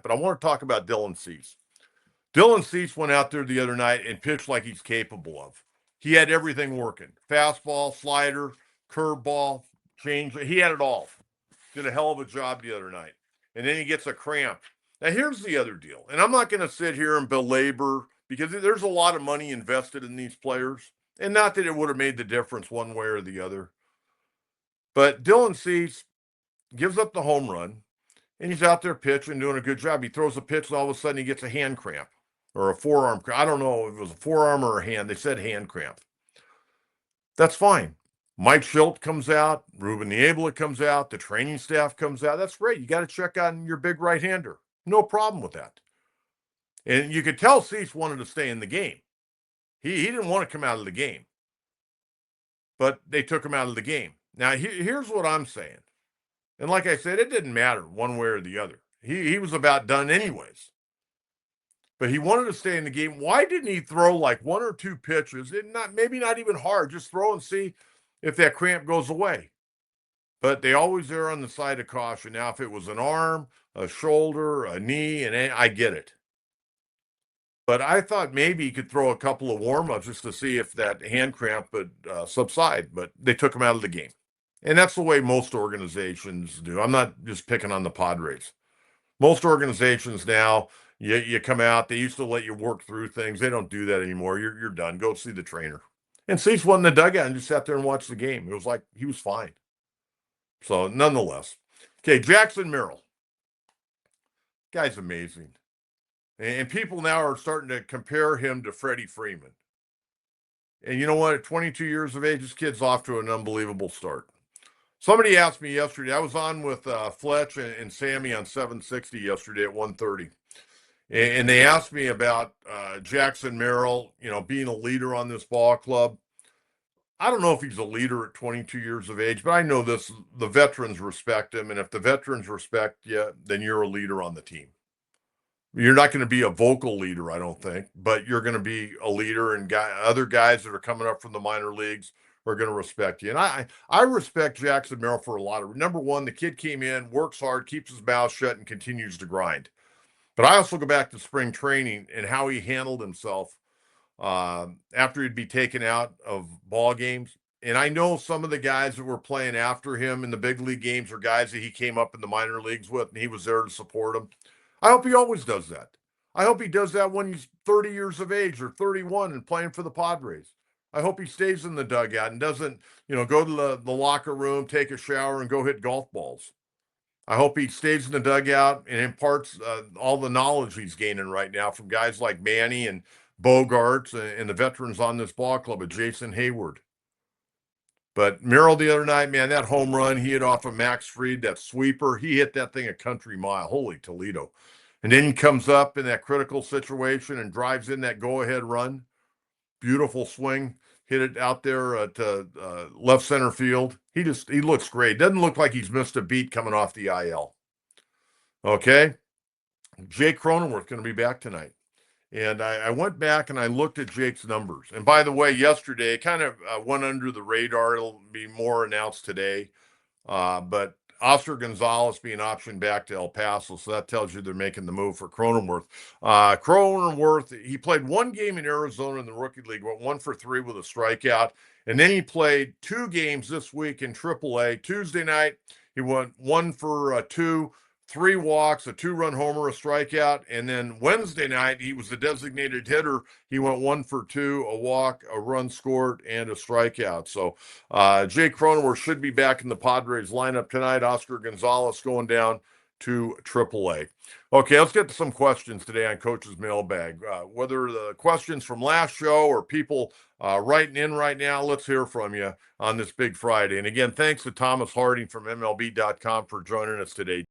but I want to talk about Dylan Cease. Dylan Cease went out there the other night and pitched like he's capable of. He had everything working: fastball, slider, curveball, change. He had it all. Did a hell of a job the other night. And then he gets a cramp. Now, here's the other deal. And I'm not going to sit here and belabor because there's a lot of money invested in these players. And not that it would have made the difference one way or the other. But Dylan Cease gives up the home run, and he's out there pitching, doing a good job. He throws a pitch, and all of a sudden he gets a hand cramp or a forearm cramp. I don't know if it was a forearm or a hand. They said hand cramp. That's fine. Mike Schilt comes out. Ruben Niebla comes out. The training staff comes out. That's great. You got to check on your big right-hander. No problem with that. And you could tell Cease wanted to stay in the game. He didn't want to come out of the game. But they took him out of the game. Now, here's what I'm saying. And like I said, it didn't matter one way or the other. He was about done anyways. But he wanted to stay in the game. Why didn't he throw like one or two pitches? Maybe not even hard. Just throw and see if that cramp goes away. But they always err on the side of caution. Now, if it was an arm, a shoulder, a knee, and I get it. But I thought maybe he could throw a couple of warm-ups just to see if that hand cramp would subside. But they took him out of the game. And that's the way most organizations do. I'm not just picking on the Padres. Most organizations now, you come out, they used to let you work through things. They don't do that anymore. You're done. Go see the trainer. And Cease went in the dugout and just sat there and watched the game. It was like he was fine. So nonetheless. Okay, Jackson Merrill. Guy's amazing. And people now are starting to compare him to Freddie Freeman. And you know what? At 22 years of age, this kid's off to an unbelievable start. Somebody asked me yesterday, I was on with Fletch and Sammy on 760 yesterday at 1:30. And they asked me about Jackson Merrill, being a leader on this ball club. I don't know if he's a leader at 22 years of age, but I know this, the veterans respect him. And if the veterans respect you, then you're a leader on the team. You're not going to be a vocal leader, I don't think, but you're going to be a leader, and other guys that are coming up from the minor leagues are going to respect you. And I respect Jackson Merrill for a lot of. Number one, the kid came in, works hard, keeps his mouth shut, and continues to grind. But I also go back to spring training and how he handled himself after he'd be taken out of ball games. And I know some of the guys that were playing after him in the big league games are guys that he came up in the minor leagues with, and he was there to support them. I hope he always does that. I hope he does that when he's 30 years of age or 31 and playing for the Padres. I hope he stays in the dugout and doesn't, go to the locker room, take a shower, and go hit golf balls. I hope he stays in the dugout and imparts all the knowledge he's gaining right now from guys like Manny and Bogarts and the veterans on this ball club, Jason Hayward. But Merrill the other night, man, that home run he hit off of Max Fried, that sweeper, he hit that thing a country mile. Holy Toledo. And then he comes up in that critical situation and drives in that go-ahead run. Beautiful swing. Hit it out there at left center field. He looks great. Doesn't look like he's missed a beat coming off the IL. Okay. Jake Cronenworth going to be back tonight. And I went back and I looked at Jake's numbers. And by the way, yesterday, it kind of went under the radar. It'll be more announced today. But Oscar Gonzalez being optioned back to El Paso, so that tells you they're making the move for Cronenworth. Cronenworth, he played one game in Arizona in the Rookie League, went 1 for 3 with a strikeout. And then he played 2 games this week in AAA. Tuesday night, he went 1 for 2. 3 walks, a 2-run homer, a strikeout. And then Wednesday night, he was the designated hitter. He went 1 for 2, a walk, a run scored, and a strikeout. So Jake Cronenworth should be back in the Padres lineup tonight. Oscar Gonzalez going down to AAA. Okay, let's get to some questions today on Coach's Mailbag. Whether the questions from last show or people writing in right now, let's hear from you on this big Friday. And again, thanks to Thomas Harding from MLB.com for joining us today.